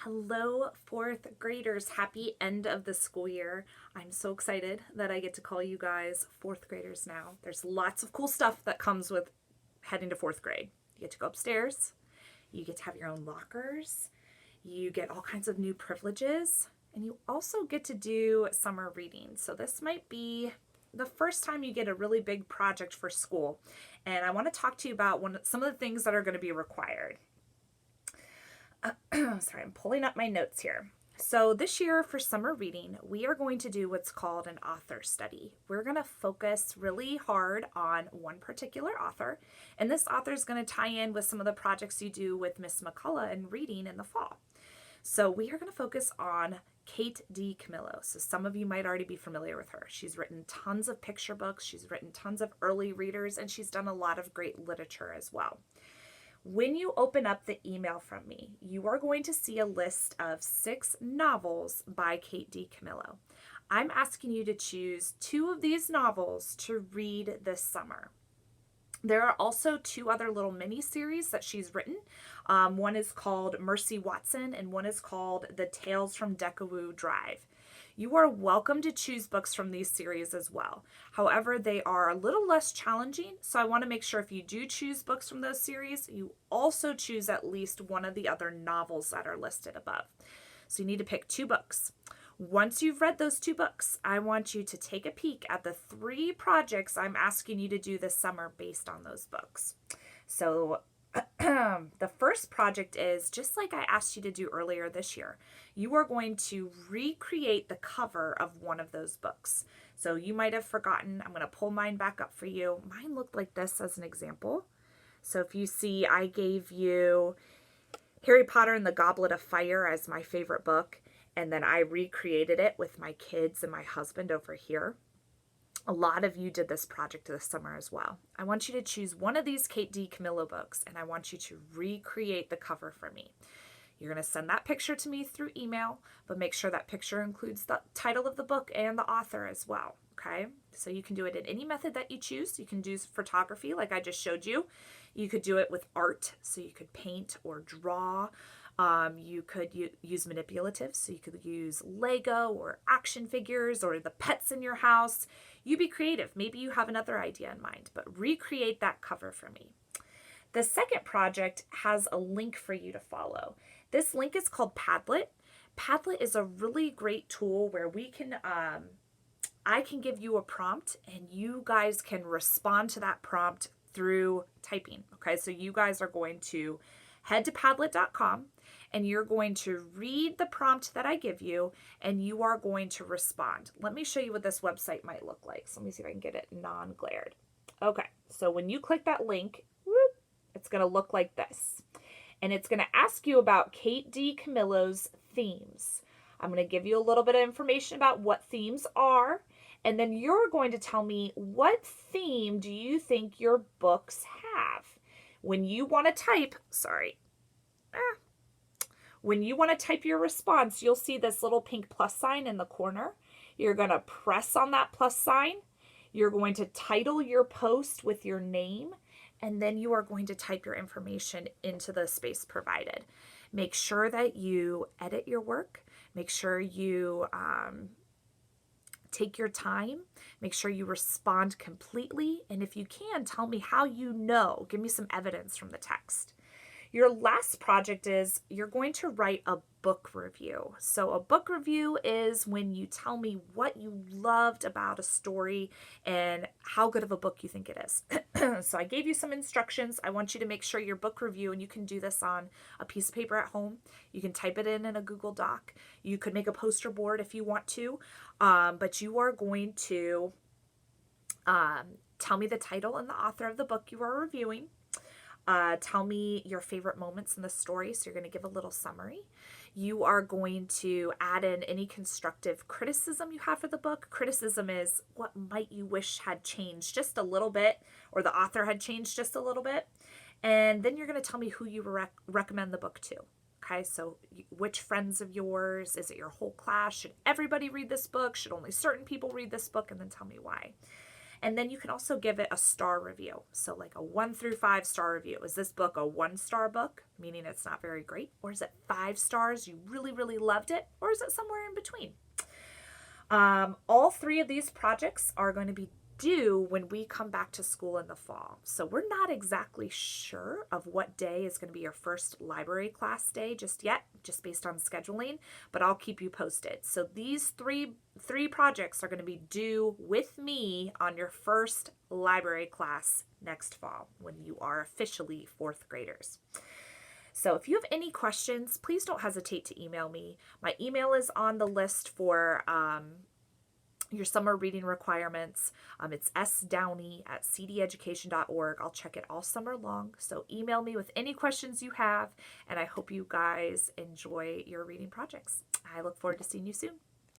Hello, fourth graders. Happy end of the school year. I'm so excited that I get to call you guys fourth graders now. There's lots of cool stuff that comes with heading to fourth grade. You get to go upstairs, you get to have your own lockers, you get all kinds of new privileges, and you also get to do summer reading. So, this might be the first time you get a really big project for school. And I want to talk to you about some of the things that are going to be required. Sorry, I'm pulling up my notes here. So, this year for summer reading, we are going to do what's called an author study. We're going to focus really hard on one particular author, and this author is going to tie in with some of the projects you do with Miss McCullough and reading in the fall. So, we are going to focus on Kate DiCamillo. So, some of you might already be familiar with her. She's written tons of picture books, she's written tons of early readers, and she's done a lot of great literature as well. When you open up the email from me, you are going to see a list of 6 novels by Kate DiCamillo. I'm asking you to choose 2 of these novels to read this summer. There are also 2 other little mini series that she's written. One is called Mercy Watson, and one is called The Tales from Deckawoo Drive. You are welcome to choose books from these series as well. However, they are a little less challenging, so I want to make sure if you do choose books from those series, you also choose at least one of the other novels that are listed above. So you need to pick 2 books. Once you've read those 2 books, I want you to take a peek at the 3 projects I'm asking you to do this summer based on those books. So the first project is, just like I asked you to do earlier this year, you are going to recreate the cover of one of those books. So you might have forgotten. I'm going to pull mine back up for you. Mine looked like this as an example. So if you see, I gave you Harry Potter and the Goblet of Fire as my favorite book, and then I recreated it with my kids and my husband over here. A lot of you did this project this summer as well. I want you to choose one of these Kate DiCamillo books, and I want you to recreate the cover for me. You're going to send that picture to me through email, but make sure that picture includes the title of the book and the author as well, okay? So you can do it in any method that you choose. You can do photography like I just showed you. You could do it with art, so you could paint or draw. You could use manipulatives, so you could use Lego or action figures or the pets in your house. You be creative. Maybe you have another idea in mind, but recreate that cover for me. The second project has a link for you to follow. This link is called Padlet. Padlet is a really great tool where we can, I can give you a prompt and you guys can respond to that prompt through typing. Okay, so you guys are going to head to padlet.com and you're going to read the prompt that I give you and you are going to respond. Let me show you what this website might look like. So let me see if I can get it non-glared. Okay, so when you click that link, it's going to look like this. And it's going to ask you about Kate DiCamillo's themes. I'm going to give you a little bit of information about what themes are. And then you're going to tell me, what theme do you think your books have? When you want to type, when you want to type your response, you'll see this little pink plus sign in the corner. You're going to press on that plus sign. You're going to title your post with your name, and then you are going to type your information into the space provided. Make sure that you edit your work. Make sure you take your time. Make sure you respond completely. And if you can, tell me how you know. Give me some evidence from the text. Your last project is you're going to write a book review. So a book review is when you tell me what you loved about a story and how good of a book you think it is. So I gave you some instructions. I want you to make sure your book review, and you can do this on a piece of paper at home. You can type it in a Google Doc. You could make a poster board if you want to, but you are going to tell me the title and the author of the book you are reviewing. Tell me your favorite moments in the story. So you're going to give a little summary. You are going to add in any constructive criticism you have for the book. Criticism is what might you wish had changed just a little bit, or the author had changed just a little bit. And then you're going to tell me who you recommend the book to. Okay, so which friends of yours? Is it your whole class? Should everybody read this book? Should only certain people read this book? And then tell me why. And then you can also give it a star review. So like a 1 through 5 star review. Is this book a 1-star book, meaning it's not very great? Or is it 5 stars, you really, really loved it? Or is it somewhere in between? All 3 of these projects are going to be due when we come back to school in the fall. So we're not exactly sure of what day is going to be your first library class day just yet, just based on scheduling, but I'll keep you posted. So these three projects are going to be due with me on your first library class next fall when you are officially 4th graders. So if you have any questions, please don't hesitate to email me. My email is on the list for your summer reading requirements. It's sdowney@cdeducation.org. I'll check it all summer long. So email me with any questions you have, and I hope you guys enjoy your reading projects. I look forward to seeing you soon.